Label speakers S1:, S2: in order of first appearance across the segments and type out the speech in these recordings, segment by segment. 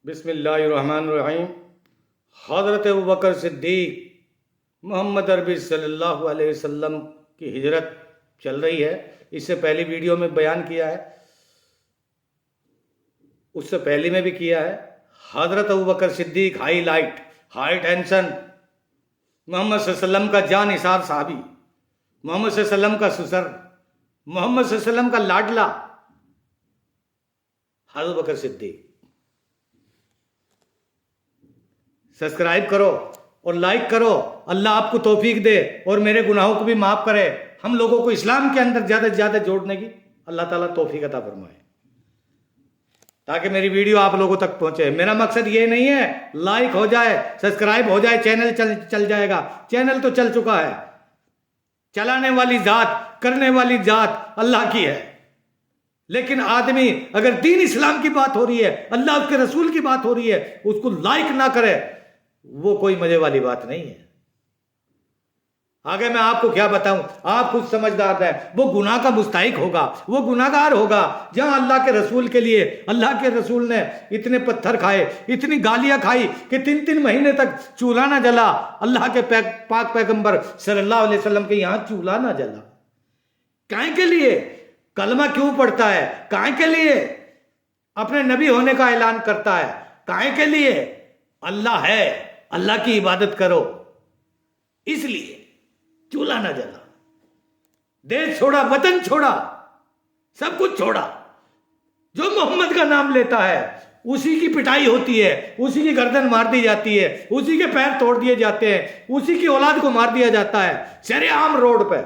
S1: बिस्मिल्लाहिर्रहमानिर्रहीम। हज़रत Abu Bakr Siddique Mohammad अरबी सल्लल्लाहु अलैहि वसल्लम की हिजरत चल रही है। इससे पहली वीडियो में बयान किया है, उससे पहले में भी किया है। हज़रत Abu Bakr Siddique highlight, high tension, Muhammad सल्लल्लाहु अलैहि वसल्लम का जानिसार साहबी, मोहम्मद सल्लल्लाहु अलैहि वसल्लम का सुसर, मोहम्मद सल्लल्लाहु अलैहि वसल्लम का लाडला हज़रत बकर सिद्दीक। सब्सक्राइब करो और लाइक करो। अल्लाह आपको तौफीक दे और मेरे गुनाहों को भी माफ करे। हम लोगों को इस्लाम के अंदर ज्यादा से ज्यादा जोड़ने की अल्लाह ताला तौफीक अता फरमाए, ताकि मेरी वीडियो आप लोगों तक पहुंचे। मेरा मकसद ये नहीं है लाइक हो जाए, सब्सक्राइब हो जाए, चैनल चल जाएगा। चैनल तो चल चुका है। चलाने वाली जात, करने वाली जात अल्लाह की है। लेकिन आदमी अगर दीन इस्लाम की बात हो रही है, अल्लाह उसके रसूल की बात हो रही है, उसको लाइक ना करे, वो कोई मजे वाली बात नहीं है। आगे मैं आपको क्या बताऊं, आप खुद समझदार हैं। वो गुनाह का मुस्तहिक होगा, वो गुनाहगार होगा जहां अल्लाह के रसूल के लिए अल्लाह के रसूल ने इतने पत्थर खाए, इतनी गालियां खाई कि 3-3 महीने तक चूल्हा ना जला। अल्लाह के पाक पैगंबर सल्लल्लाहु अलैहि वसल्लम के यहां चूल्हा ना जला। काहे के लिए? कलमा क्यों पढ़ता है? काहे के लिए अपने नबी होने का ऐलान करता है? काहे के लिए? अल्लाह है, अल्लाह की इबादत करो, इसलिए चूल्हा ना जला। देश छोड़ा, वतन छोड़ा, सब कुछ छोड़ा। जो मोहम्मद का नाम लेता है उसी की पिटाई होती है, उसी की गर्दन मार दी जाती है, उसी के पैर तोड़ दिए जाते हैं, उसी की औलाद को मार दिया जाता है शरेआम रोड पे।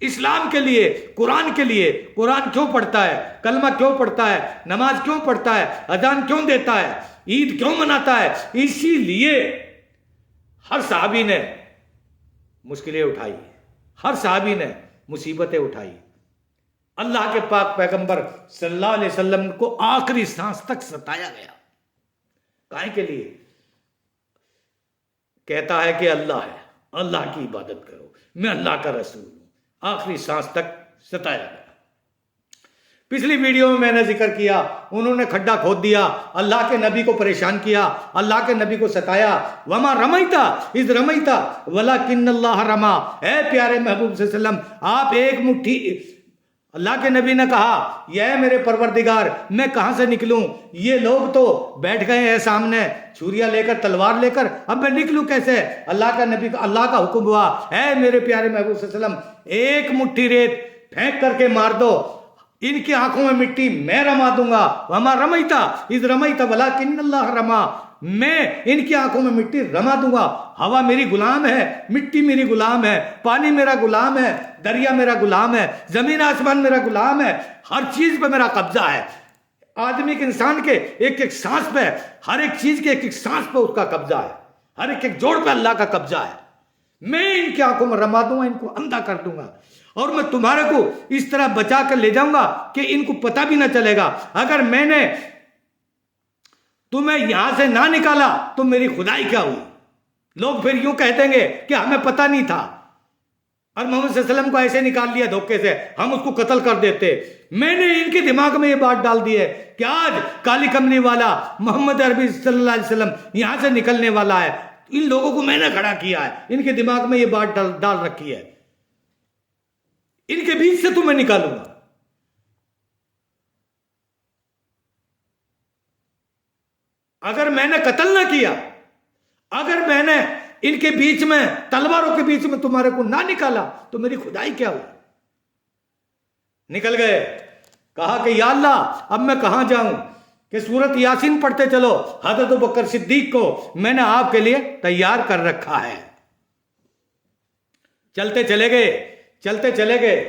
S1: इस्लाम के लिए, कुरान के लिए, कुरान क्यों पढ़ता है, कलमा क्यों पढ़ता है, नमाज क्यों पढ़ता है, अजान क्यों देता है, ईद क्यों मनाता है? इसीलिए हर सहाबी ने मुश्किलें उठाई, हर सहाबी ने मुसीबतें उठाई। अल्लाह के पाक पैगंबर सल्लल्लाहु अलैहि वसल्लम को आखिरी सांस तक सताया गया। काहे के लिए? कहता है कि अल्लाह है, अल्लाह की इबादत करो, मैं अल्लाह का रसूल हूं। आखिरी सांस तक सताया गया। पिछली वीडियो में मैंने जिक्र किया, उन्होंने खड्डा खोद दिया, अल्लाह के नबी को परेशान किया, अल्लाह के नबी को सताया। वमा रमैता इज़ रमैता वलाकिन्नल्लाह रमा। ऐ प्यारे महबूब सल्लल्लाहु अलैहि वसल्लम, आप एक मुट्ठी, अल्लाह के नबी ने कहा, यह मेरे परवरदिगार, मैं कहां से निकलूं? ये लोग तो बैठ गए हैं सामने छुरिया लेकर, तलवार लेकर, अब मैं निकलूं कैसे? अल्लाह का नबी, अल्लाह का हुक्म हुआ, ऐ मेरे प्यारे महबूब सल्लल्लाहु अलैहि वसल्लम, एक मुट्ठी रेत फेंक करके मार दो, इनकी आंखों में मिट्टी मैं रमा दूंगा। वमा रमैता इज़ रमैता वलाकिन्नल्लाह रमा। मैं इनकी आंखों में मिट्टी रमा दूंगा। हवा मेरी गुलाम है, मिट्टी मेरी गुलाम है, पानी मेरा गुलाम है, दरिया मेरा गुलाम है, जमीन आसमान मेरा गुलाम है, हर चीज पे मेरा कब्जा है। आदमी के, इंसान के एक एक सांस पे, हर एक चीज के एक एक सांस पे उसका कब्जा है, हर एक एक जोड़ पे अल्लाह का कब्जा है। मैं इनकी आंखों में रमा दूंगा, इनको अंधा कर दूंगा, और मैं तुम्हारे को इस तरह बचा कर ले जाऊंगा कि इनको पता भी ना चलेगा। अगर मैंने तुम्हें यहां से ना निकाला तो मेरी खुदाई क्या हुई? लोग फिर यूं कह देंगे कि हमें पता नहीं था और मोहम्मद सल्लल्लाहु अलैहि वसल्लम को ऐसे निकाल लिया धोखे से, हम उसको कत्ल कर देते। मैंने इनके दिमाग में ये बात डाल दी है कि आज काली कमली वाला मोहम्मद अरबी सल्लल्लाहु अलैहि वसल्लम यहां से निकलने वाला है। इन लोगों को मैंने खड़ा किया है, इनके दिमाग में ये बात डाल रखी है, इनके बीच से तुम्हें निकालूंगा। अगर मैंने कत्ल ना किया, अगर मैंने इनके बीच में, तलवारों के बीच में तुम्हारे को ना निकाला तो मेरी खुदाई क्या हुई? निकल गए। कहा कि या अल्लाह, अब मैं कहां जाऊं? कि सूरत यासीन पढ़ते चलो। हज़रत अबू बकर सिद्दीक को मैंने आपके लिए तैयार कर रखा है। चलते चले गए, चलते चले गए।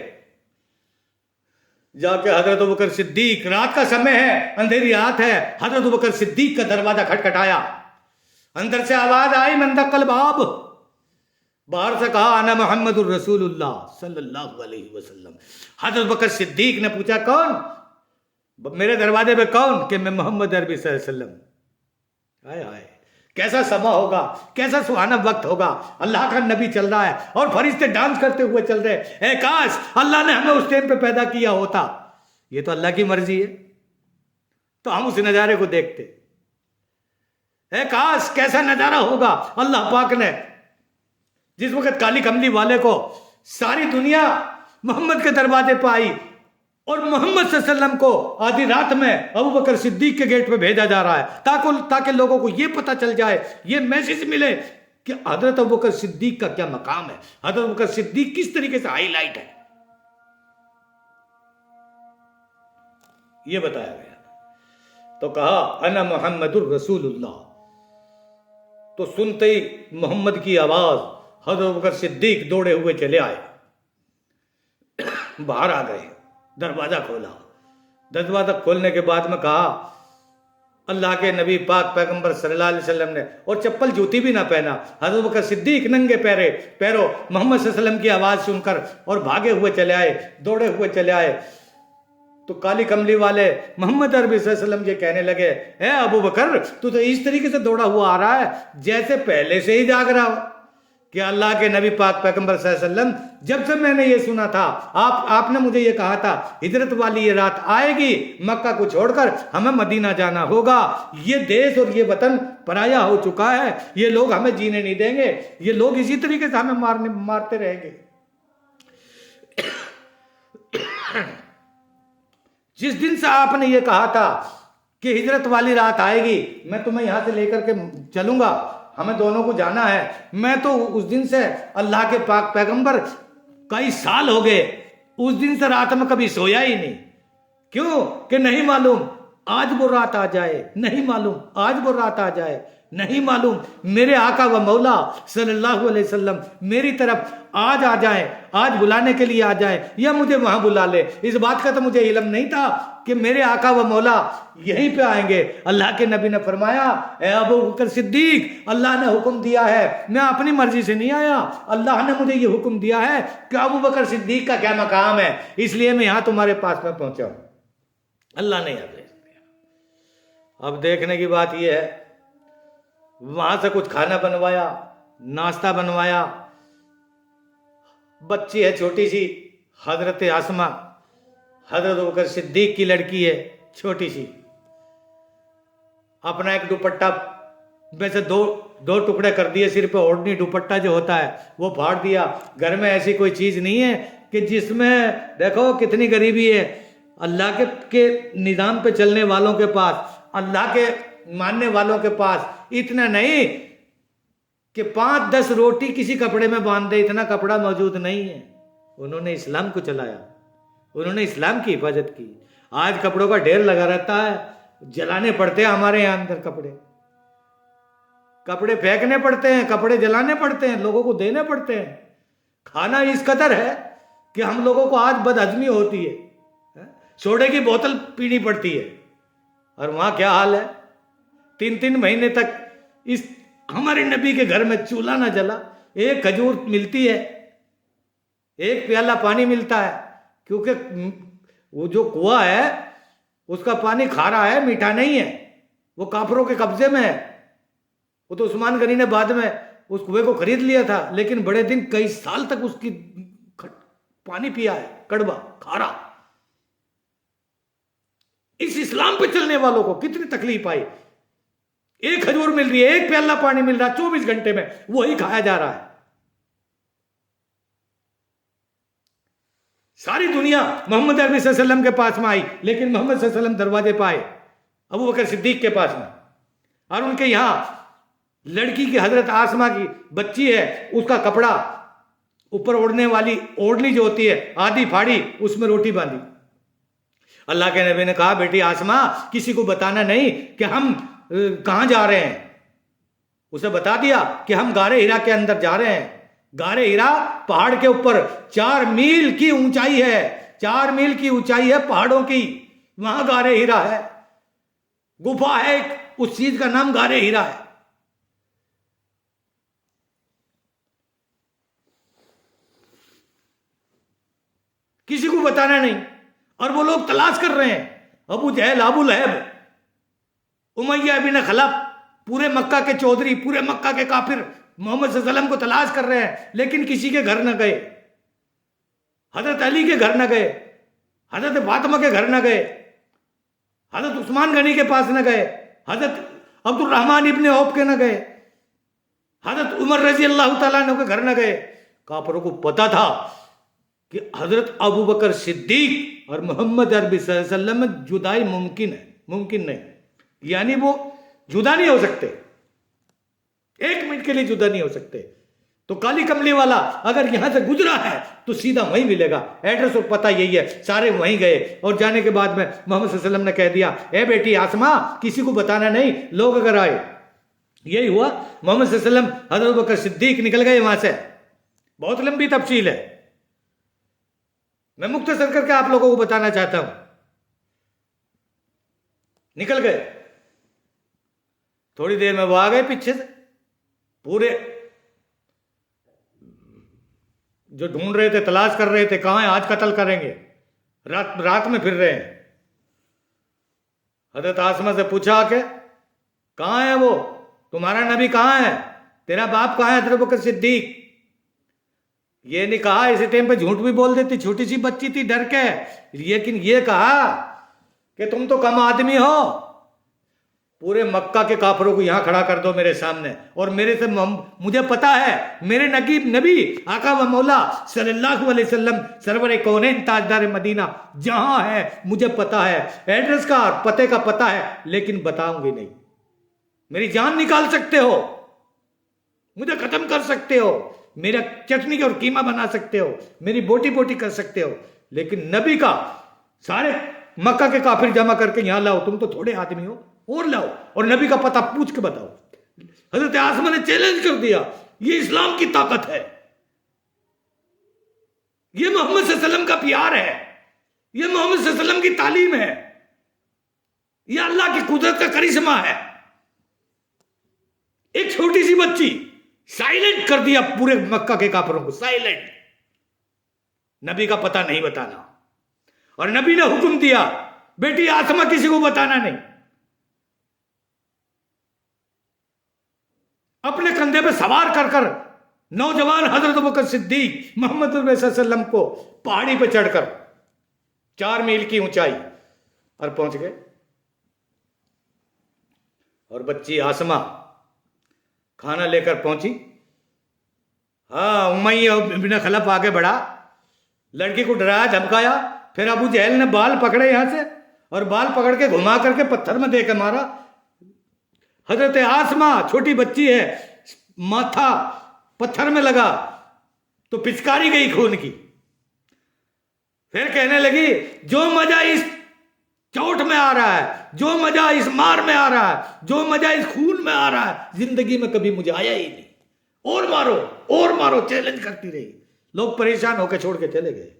S1: जाके हजरत अबू बकर सिद्दीक, रात का समय है, अंधेरी रात है, हजरत अबू बकर सिद्दीक का दरवाजा खटखटाया। अंदर से आवाज आई, मन दक्कल बाब। बाहर से कहा, अना मुहम्मदुर रसूलुल्लाह सल्लल्लाहु अलैहि वसल्लम। हजरत अबू बकर सिद्दीक ने पूछा, कौन? मेरे दरवाजे पे कौन? कि मैं मोहम्मद अरबी सल्लल्लाहु अलैहि वसल्लम। हाय हाय, कैसा समा होगा, कैसा सुहाना वक्त होगा। अल्लाह का नबी चल रहा है और फरिश्ते डांस करते हुए चल रहे हैं। काश अल्लाह ने हमें उस टाइम पे पैदा किया होता। ये तो अल्लाह की मर्जी है, तो हम उस नजारे को देखते। है काश कैसा नजारा होगा अल्लाह पाक ने जिस वक्त काली कमली वाले को सारी दुनिया मोहम्मद के दरवाजे पर आई और मोहम्मद सल्लल्लाहु अलैहि वसल्लम को आधी रात में अबू बकर सिद्दीक के गेट पे भेजा जा रहा है ताकि लोगों को यह पता चल जाए, यह मैसेज मिले कि हजरत अबू बकर सिद्दीक का क्या मकाम है, हजरत अबू बकर सिद्दीक किस तरीके से हाईलाइट है, यह बताया गया। तो कहा अना मोहम्मदुर रसूलुल्लाह, तो सुनते ही मोहम्मद की आवाज हजरत अबू बकर सिद्दीक दौड़े हुए चले आए, बाहर आ गए, दरवाजा खोला। दरवाजा खोलने के बाद में कहा अल्लाह के नबी पाक पैगंबर सल्लल्लाहु अलैहि वसल्लम ने, और चप्पल जूती भी ना पहना, हजरत बकर सिद्दीक नंगे पैरों मोहम्मद सल्लल्लाहु अलैहि वसल्लम की आवाज सुनकर और भागे हुए चले आए, दौड़े हुए चले आए। तो काली कमली वाले मोहम्मद अरबी सल्लल्लाहु अलैहि वसल्लम ये कहने लगे, है अबू बकर तू तो इस तरीके से दौड़ा हुआ आ रहा है जैसे पहले से ही जाग रहा हो कि अल्लाह के नबी पाक पैगंबर सल्लल्लाहु अलैहि वसल्लम, जब से मैंने ये सुना था आपने मुझे ये कहा था हिजरत वाली ये रात आएगी, मक्का को छोड़कर हमें मदीना जाना होगा, ये देश और ये वतन पराया हो चुका है, ये लोग हमें जीने नहीं देंगे, ये लोग इसी तरीके से हमें मारते रहेंगे। जिस दिन से आपने ये कहा था कि हिजरत वाली रात आएगी, मैं तुम्हें यहां से लेकर के चलूंगा, हमें दोनों को जाना है, मैं तो उस दिन से अल्लाह के पाक पैगंबर कई साल हो गए, उस दिन से रात में कभी सोया ही नहीं। क्यों कि नहीं मालूम आज वो रात आ जाए, नहीं मालूम आज वो रात आ जाए, नहीं मालूम मेरे आका व मौला सल्लल्लाहु अलैहि वसल्लम मेरी तरफ आज आ जाए, आज बुलाने के लिए आ जाए या मुझे वहां बुला ले। इस बात का तो मुझे इल्म नहीं था कि मेरे आका व मौला यहीं पे आएंगे। अल्लाह के नबी ने फरमाया, ए अबू बकर सिद्दीक, अल्लाह ने हुक्म दिया है, मैं अपनी मर्जी से नहीं आया, अल्लाह ने मुझे ये हुक्म दिया है कि अबू बकर सिद्दीक का क्या मकाम है, इसलिए मैं यहां तुम्हारे पास में पहुंचा हूं, अल्लाह ने याद दिया। अब देखने की बात यह है, वहां से कुछ खाना बनवाया, नाश्ता बनवाया, बच्ची है छोटी सी हजरत आसमा, हजरत अबू बकर सिद्दीक की लड़की है छोटी सी, अपना एक दुपट्टा में से दो टुकड़े कर दिए, सिर पे ओढ़नी दुपट्टा जो होता है वो फाड़ दिया। घर में ऐसी कोई चीज नहीं है कि जिसमें, देखो कितनी गरीबी है, अल्लाह के निजाम पे चलने वालों के पास, अल्लाह के मानने वालों के पास इतना नहीं कि 5-10 रोटी किसी कपड़े में बांध दे, इतना कपड़ा मौजूद नहीं है। उन्होंने इस्लाम को चलाया, उन्होंने इस्लाम की हिफाजत की। आज कपड़ों का ढेर लगा रहता है, जलाने पड़ते हैं हमारे यहां अंदर, कपड़े फेंकने पड़ते हैं, कपड़े जलाने पड़ते हैं, लोगों को देने पड़ते हैं। खाना इस कदर है कि हम लोगों को आज बदहजमी होती है, सोडे की बोतल पीनी पड़ती है, और वहां क्या हाल है, 3-3 महीने तक इस हमारे नबी के घर में चूल्हा ना जला, एक खजूर मिलती है, एक प्याला पानी मिलता है, क्योंकि वो जो कुआं है उसका पानी खारा है, मीठा नहीं है, वो काफरों के कब्जे में है। वो तो उस्मान गनी ने बाद में उस कुएं को खरीद लिया था, लेकिन बड़े दिन कई साल तक उसकी पानी पिया है, कड़वा खारा। इस इस्लाम पे चलने वालों को कितनी तकलीफ आई, एक खजूर मिल रही है, एक प्याला पानी मिल रहा है, 24 घंटे में वही खाया जा रहा है। सारी दुनिया मोहम्मद अरबी सल्लल्लाहु अलैहि वसल्लम के पास में आई, लेकिन मोहम्मद सल्लल्लाहु अलैहि वसल्लम दरवाजे पर आए अबू बकर सिद्दीक के पास में, और उनके यहां लड़की की हजरत आसमा की बच्ची है, उसका कपड़ा ऊपर ओढ़ने वाली ओढ़नी जो होती है आधी फाड़ी, उसमें रोटी बांधी। अल्लाह के नबी ने कहा, बेटी आसमा किसी को बताना नहीं कि हम कहां जा रहे हैं। उसे बता दिया कि हम गारे हिरा के अंदर जा रहे हैं। गारे हिरा पहाड़ के ऊपर 4 मील की ऊंचाई है, 4 मील की ऊंचाई है पहाड़ों की, वहां गारे हिरा है, गुफा है, उस चीज का नाम गारे हिरा है। किसी को बताना नहीं, और वो लोग तलाश कर रहे हैं, अबू जहल, अबू लहब, उमैया बिन खलफ, पूरे मक्का के चौधरी, पूरे मक्का के काफिर मोहम्मद सल्लल्लाहु अलैहि वसल्लम को तलाश कर रहे हैं, लेकिन किसी के घर न गए, हजरत अली के घर न गए, हजरत फातिमा के घर न गए, हजरत उस्मान गनी के पास न गए, हजरत अब्दुल रहमान इब्ने औफ के न गए, हजरत उमर रजी अल्लाह तआला अन्हु के घर न गए। काफिरों को पता था कि हजरत अबू बकर सिद्दीक और मोहम्मद अरबी सल्लल्लाहु अलैहि वसल्लम में जुदाई मुमकिन है, मुमकिन नहीं, यानी वो जुदा नहीं हो सकते, एक मिनट के लिए जुदा नहीं हो सकते। तो काली कमली वाला अगर यहां से गुजरा है तो सीधा वहीं मिलेगा, एड्रेस और पता यही है, सारे वहीं गए। और जाने के बाद में मोहम्मद सल्लल्लाहु अलैहि वसल्लम ने कह दिया, ए बेटी आसमा, किसी को बताना नहीं, लोग अगर आए। यही हुआ, मोहम्मद सल्लल्लाहु अलैहि वसल्लम, हजरत अबू बकर सिद्दीक निकल गए वहां से। बहुत लंबी तफसील है, मैं मुख्तसर करके आप लोगों को बताना चाहता हूं। निकल गए, थोड़ी देर में वो आ गए पीछे से, पूरे जो ढूंढ रहे थे, तलाश कर रहे थे, कहां है, आज कत्ल करेंगे, रात में फिर रहे हैं। हजरत आसमा से पूछा कि कहां है वो, तुम्हारा नबी कहां है, तेरा बाप कहां है, हजरत बकर सिद्दीक। ये नहीं कहा, इसी टाइम पे झूठ भी बोल देती, छोटी सी बच्ची थी डर के, लेकिन ये कहा कि तुम तो कम आदमी हो, पूरे मक्का के काफिरों को यहां खड़ा कर दो मेरे सामने, और मेरे से मुझे पता है, मेरे नबी आका व मौला सल्लल्लाहु अलैहि वसल्लम सरवर कौनैन ताजदार मदीना जहां है मुझे पता है, एड्रेस का पते का पता है, लेकिन बताऊंगी नहीं। मेरी जान निकाल सकते हो, मुझे खत्म कर सकते हो, मेरा चटनी और कीमा बना सकते हो, मेरी बोटी बोटी कर सकते हो, लेकिन नबी का सारे मक्का के काफिर जमा करके यहां लाओ, तुम तो थोड़े आदमी हो, और लाओ, और नबी का पता पूछ के बताओ। हजरत आसमा ने चैलेंज कर दिया, ये इस्लाम की ताकत है, ये मोहम्मद सल्लल्लाहु अलैहि वसल्लम का प्यार है, ये मोहम्मद सल्लल्लाहु अलैहि वसल्लम की तालीम है, ये अल्लाह की कुदरत का करिश्मा है। एक छोटी सी बच्ची साइलेंट कर दिया पूरे मक्का के काफिरों को, साइलेंट, नबी का पता नहीं बताना। और नबी ने हुक्म दिया, बेटी आसमा किसी को बताना नहीं। अपने कंधे पे सवार कर कर नौजवान हजरत अबू बकर सिद्दीक मोहम्मद सल्लल्लाहु अलैहि वसल्लम को पहाड़ी पे चढ़कर 4 मील की ऊंचाई और पहुंच गए। और बच्ची आसमा खाना लेकर पहुंची। हाँ, उमैया बिन खलफ आगे बढ़ा, लड़की को डराया धमकाया, फिर अबू जहल ने बाल पकड़े यहां से, और बाल पकड़ के घुमा करके पत्थर में देकर मारा। हजरत आसमा छोटी बच्ची है, माथा पत्थर में लगा तो पिचकारी गई खून की। फिर कहने लगी, जो मजा इस चोट में आ रहा है, जो मजा इस मार में आ रहा है, जो मजा इस खून में आ रहा है, जिंदगी में कभी मुझे आया ही नहीं। और मारो, और मारो, चैलेंज करती रही। लोग परेशान होकर छोड़ के चले गए।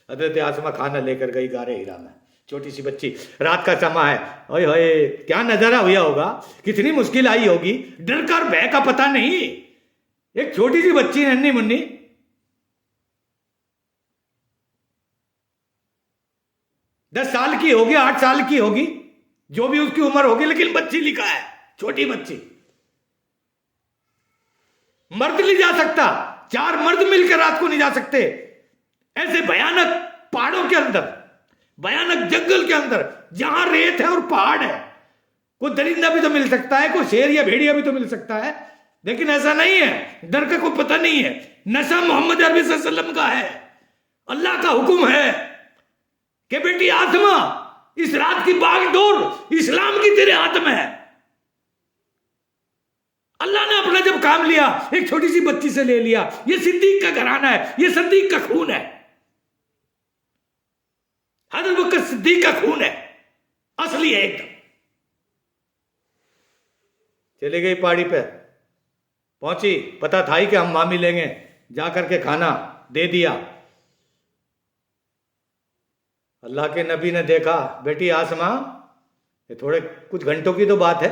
S1: हजरत आसमा खाना लेकर गई गारे हिरा में, छोटी सी बच्ची, रात का समय है, ओए होए क्या नजारा हुआ होगा, कितनी मुश्किल आई होगी, डर का और भय का पता नहीं। एक छोटी सी बच्ची नन्ही मुन्नी, दस साल की होगी, 8 साल की होगी, जो भी उसकी उम्र होगी, लेकिन बच्ची लिखा है, छोटी बच्ची। मर्द नहीं जा सकता, 4 मर्द मिलकर रात को नहीं जा सकते, ऐसे भयानक पहाड़ों के अंदर, भयानक जंगल के अंदर, जहां रेत है और पहाड़ है। कोई दरिंदा भी तो मिल सकता है, कोई शेर या भेड़िया भी तो मिल सकता है, लेकिन ऐसा नहीं है। डर का कोई पता नहीं है। नशा मोहम्मद अरबी सल्लल्लाहु अलैहि वसल्लम का है, अल्लाह का हुक्म है कि बेटी आसमा, इस रात की बागडोर इस्लाम की तेरे हाथ में है। अल्लाह ने अपना जब काम लिया, एक छोटी सी बच्ची से ले लिया। ये सिद्दीक का घराना है, ये सिद्दीक का खून है, हजरत बकर सिद्दीक का खून है, असली है एकदम। चली गई पहाड़ी पे, पहुंची, पता था ही कि हम मामी लेंगे, जाकर के खाना दे दिया। अल्लाह के नबी ने देखा, बेटी आसमा, ये थोड़े कुछ घंटों की तो बात है,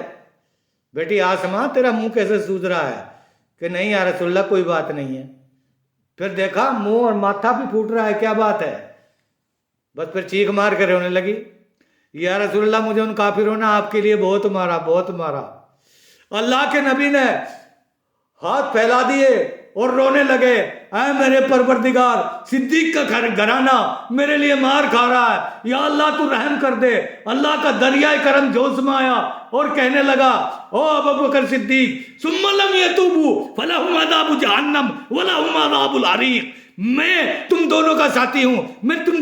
S1: बेटी आसमा तेरा मुंह कैसे सूज रहा है? कि नहीं या रसूलल्लाह कोई बात नहीं है। फिर देखा मुंह और माथा भी फूट रहा है, क्या बात है? बस फिर चीख मार कर रोने लगी, या रसूलल्लाह मुझे उन काफिरों ने आपके लिए बहुत मारा, बहुत मारा। अल्लाह के नबी ने हाथ फैला दिए और रोने लगे, ऐ मेरे परवरदिगार, सिद्दीक का घराना मेरे लिए मार खा रहा है, या अल्लाह तू रहम कर दे। अल्लाह का दरियाए करम जोश में आया और कहने लगा, ओ अबू बकर सिद्दीक, सुम्मा लम यतूबू फलहुम अज़ाबु जहन्नम वलहुम अज़ाबुल हरीक। मैं तुम दोनों का साथी हूं, मैं तुम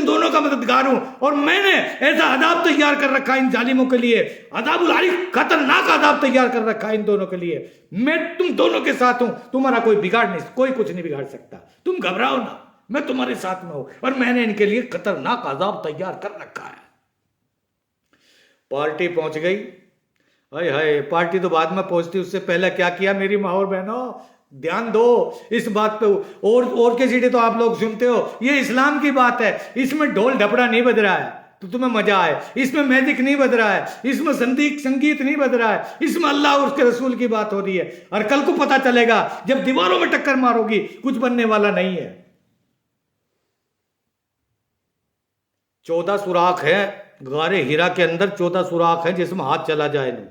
S1: दोनों का मददगार हूं, और मैंने ऐसा अदाब तैयार कर रखा है इन जालिमों के लिए, अदाबुल हरीक, खतरनाक अदाब तैयार कर रखा है इन दोनों के लिए। मैं तुम दोनों के साथ हूं, तुम्हारा कोई कुछ नहीं बिगाड़ सकता, तुम घबराओ ना, मैं तुम्हारे साथ में हूं, और मैंने इनके लिए खतरनाक अदाब तैयार कर रखा है। पार्टी पहुंच गई। हाय हाय, पार्टी तो बाद में पहुंचती, उससे पहले क्या किया मेरी माँ और बहनों, ध्यान दो इस बात पे। और के सीढ़ी तो आप लोग सुनते हो, ये इस्लाम की बात है, इसमें ढोल ढपड़ा नहीं बज रहा है तो तुम्हें मजा आए, इसमें मैजिक नहीं बज रहा है, इसमें संगीत नहीं बज रहा है, इसमें अल्लाह और उसके रसूल की बात हो रही है। और कल को पता चलेगा जब दीवारों में टक्कर मारोगी, कुछ बनने वाला नहीं है। 14 सुराख है गारे हीरा के अंदर, 14 सुराख है जिसमें हाथ चला जाए नहीं।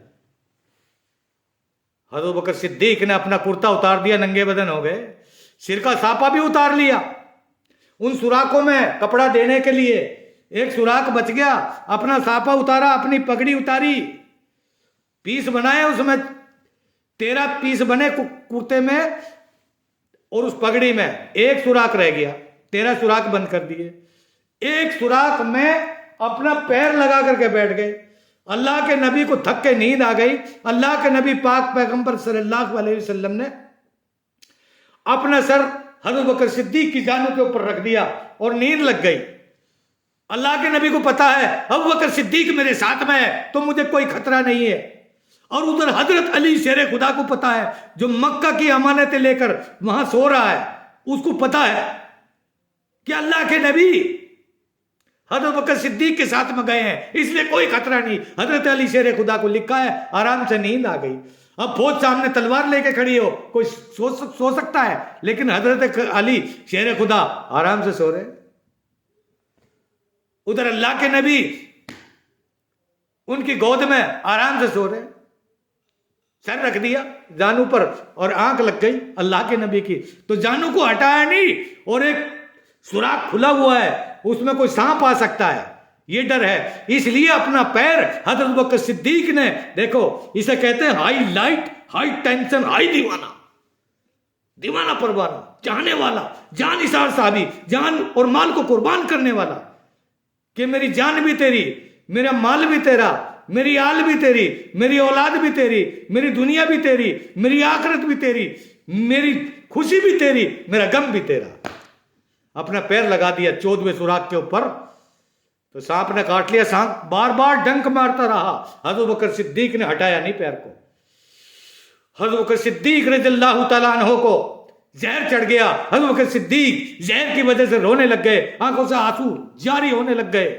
S1: हज़रत बकर सिद्दीक ने अपना कुर्ता उतार दिया, नंगे बदन हो गए, सिर का सापा भी उतार लिया। उन सुराखों में कपड़ा देने के लिए एक सुराख बच गया, अपना सापा उतारा, अपनी पगड़ी उतारी, पीस बनाए, उसमें 13 पीस बने कुर्ते में, और उस पगड़ी में एक सुराख रह गया, 13 सुराख बंद कर दिए। एक सुराख में अपना पैर लगा करके बैठ गए। अल्लाह के नबी को थक के नींद आ गई। अल्लाह के नबी पाक पैगंबर सल्लल्लाहु अलैहि वसल्लम ने अपना सर हज़रत बकर सिद्दीक की जान के ऊपर रख दिया और नींद लग गई। अल्लाह के नबी को पता है अबू बकर सिद्दीक मेरे साथ में है तो मुझे कोई खतरा नहीं है। और उधर हजरत अली शेर खुदा को पता है, जो मक्का की अमानतें लेकर वहां सो रहा है, उसको पता है कि अल्लाह के नबी हजरत बकर सिद्दीक के साथ में गए हैं, इसलिए कोई खतरा नहीं। हजरत अली शेर खुदा को लिखा है, आराम से नींद आ गई। अब फौज सामने तलवार लेके खड़ी हो, कोई सो सकता है, लेकिन हजरत अली शेर खुदा आराम से सो रहे। उधर अल्लाह के नबी उनकी गोद में आराम से सो रहे, सर रख दिया जानू पर और आंख लग गई अल्लाह के नबी की, तो जानू को हटाया नहीं, और एक सुराख खुला हुआ है, उसमें कोई सांप आ सकता है, ये डर है, इसलिए अपना पैर हजरत बकर सिद्दीक ने, देखो इसे कहते हैं high light, high tension, high दीवाना, दीवाना परवाना, चाहने वाला, जान निसार साहबी, जान और माल को कुर्बान करने वाला, कि मेरी जान भी तेरी, मेरा माल भी तेरा, मेरी आल भी तेरी, मेरी औलाद भी तेरी, मेरी दुनिया भी तेरी, मेरी आखिरत भी तेरी, मेरी खुशी भी तेरी, मेरा गम भी तेरा। अपना पैर लगा दिया 14वें सुराख के ऊपर, तो सांप ने काट लिया। सांप बार बार डंक मारता रहा, हज़रत बकर सिद्दीक ने हटाया नहीं पैर को। हज़रत बकर सिद्दीक रज़ियल्लाहु तआला अन्हु को जहर चढ़ गया। हज़रत बकर सिद्दीक जहर की वजह से रोने लग गए, आंखों से आंसू जारी होने लग गए।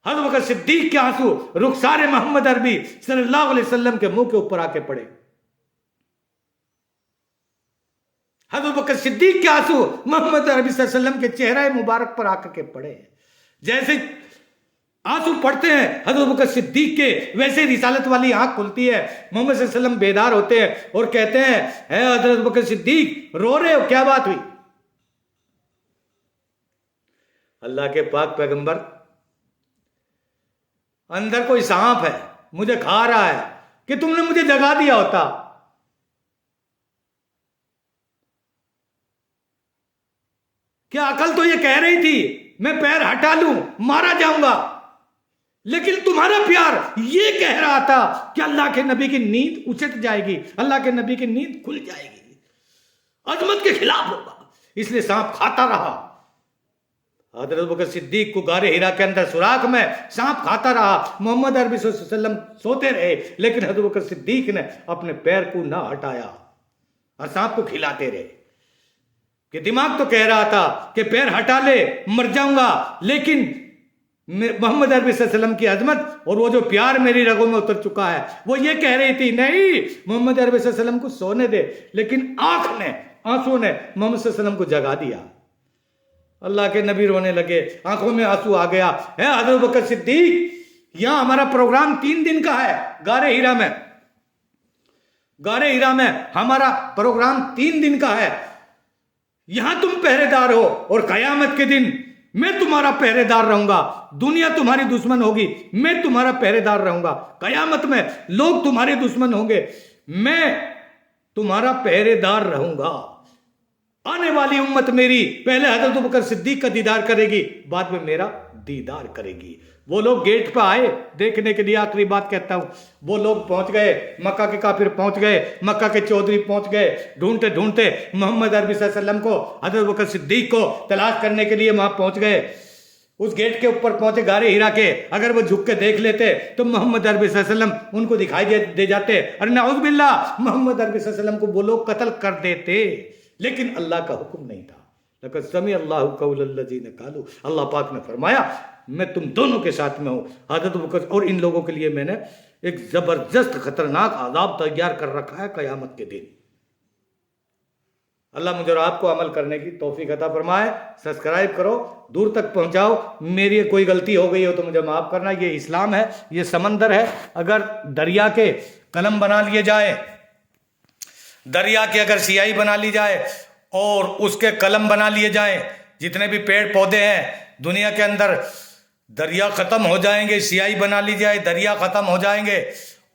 S1: हज़रत बकर सिद्दीक के आंसू रुखसारे मोहम्मद अरबी सल्लल्लाहु अलैहि वसल्लम के मुंह के ऊपर आके पड़े। हज़रत बकर सिद्दीक के आंसू मोहम्मद अरबी सल्लल्लाहु अलैहि वसल्लम के चेहरे मुबारक पर आकर के पड़े। जैसे आंसू पड़ते हैं हज़रत बकर सिद्दीक के, वैसे रिसालत वाली आंख खुलती है, मोहम्मद सल्लल्लाहु अलैहि वसल्लम बेदार होते हैं और कहते हैं, है हज़रत बकर सिद्दीक रो रहे हो, क्या बात हुई? अल्लाह के पाक पैगंबर, अंदर कोई सांप है, मुझे खा रहा है, कि तुमने मुझे जगा दिया होता। क्या अकल तो ये कह रही थी मैं पैर हटा लूं मारा जाऊंगा, लेकिन तुम्हारा प्यार ये कह रहा था कि अल्लाह के नबी की नींद उचट जाएगी, अल्लाह के नबी की नींद खुल जाएगी, अजमत के खिलाफ होगा, इसलिए सांप खाता रहा। हज़रत बकर सिद्दीक को गारे हिरा के अंदर सुराख में सांप खाता रहा, मोहम्मद अरबी सल्लल्लाहु अलैहि वसल्लम सोते रहे, लेकिन हज़रत बकर सिद्दीक ने अपने पैर को ना हटाया और सांप को खिलाते रहे। कि दिमाग तो कह रहा था कि पैर हटा ले मर जाऊंगा, लेकिन मोहम्मद अरबी सल्लल्लाहु अलैहि वसल्लम की अजमत और वो जो प्यार मेरी रगों में उतर चुका है, वो ये कह रही थी नहीं मोहम्मद अरबी सल्लल्लाहु अलैहि वसल्लम को सोने दे, लेकिन आंसू ने मोहम्मद सल्लल्लाहु अलैहि वसल्लम को जगा दिया। अल्लाह के नबी रोने लगे, आंखों में आंसू आ गया। है हज़रत बकर सिद्दीक, यहां हमारा प्रोग्राम 3 दिन का है गारे हीरा में, गारे हीरा में हमारा प्रोग्राम 3 दिन का है। यहां तुम पहरेदार हो और कयामत के दिन मैं तुम्हारा पहरेदार रहूंगा। दुनिया तुम्हारी दुश्मन होगी, मैं तुम्हारा पहरेदार रहूंगा। कयामत में लोग तुम्हारे दुश्मन होंगे, मैं तुम्हारा पहरेदार रहूंगा। आने वाली उम्मत मेरी पहले हजरत अबू बकर सिद्दीक का दीदार करेगी, बाद में मेरा दीदार करेगी। वो लोग गेट पर आए देखने के लिए। आखिरी बात कहता हूं, वो लोग पहुंच गए, मक्का के काफिर पहुंच गए, मक्का के चौधरी पहुंच गए, ढूंढते ढूंढते मोहम्मद अरबी सल्लल्लाहु अलैहि वसल्लम को, हजरत अबू बकर सिद्दीक को तलाश करने के लिए वहां पहुंच गए। उस गेट के ऊपर पहुंचे गारे हीरा के। अगर वो झुक के देख लेते तो मोहम्मद अरबी सल्लल्लाहु अलैहि वसल्लम उनको दिखाई दे जाते। अरे नाउज़ बिल्लाह, मोहम्मद अरबी सल्लल्लाहु अलैहि वसल्लम को वो लोग कत्ल कर देते, लेकिन अल्लाह का हुक्म नहीं था। लक़द समी अल्लाहु क़ौलल्लज़ीना क़ालू, अल्लाह पाक ने फरमाया मैं तुम दोनों के साथ में हूं, हजरत अबू बकर और इन लोगों के लिए मैंने एक जबरदस्त खतरनाक आज़ाब तैयार कर रखा है कयामत के दिन। अल्लाह मुझे और आपको अमल करने की तौफीक अता फरमाए। सब्सक्राइब करो, दूर तक पहुंचाओ। मेरी कोई गलती हो गई हो तो मुझे माफ करना। ये इस्लाम है, ये समंदर है। अगर दरिया के कलम बना लिए जाए, दरिया की अगर सियाही बना ली जाए और उसके कलम बना लिए जाए, जितने भी पेड़ पौधे हैं दुनिया के अंदर, दरिया खत्म हो जाएंगे। सियाही बना ली जाए, दरिया खत्म हो जाएंगे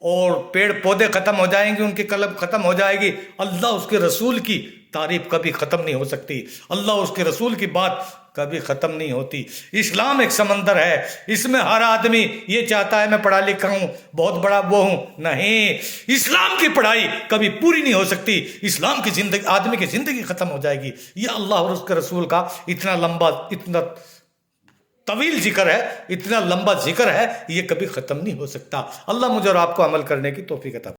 S1: और पेड़ पौधे खत्म हो जाएंगे, उनकी कलम खत्म हो जाएगी। अल्लाह उसके रसूल की तारीफ कभी खत्म नहीं हो सकती, अल्लाह उसके रसूल की बात कभी खत्म नहीं होती। इस्लाम एक समंदर है, इसमें हर आदमी ये चाहता है मैं पढ़ा लिखा हूं, बहुत बड़ा वो हूं। नहीं, इस्लाम की पढ़ाई कभी पूरी नहीं हो सकती। इस्लाम की जिंदगी, आदमी की जिंदगी खत्म हो जाएगी। ये अल्लाह और उसके रसूल का इतना लंबा, इतना तवील जिक्र है, इतना लंबा जिक्र है, ये कभी खत्म नहीं हो सकता। अल्लाह मुझे और आपको अमल करने की तौफीक अता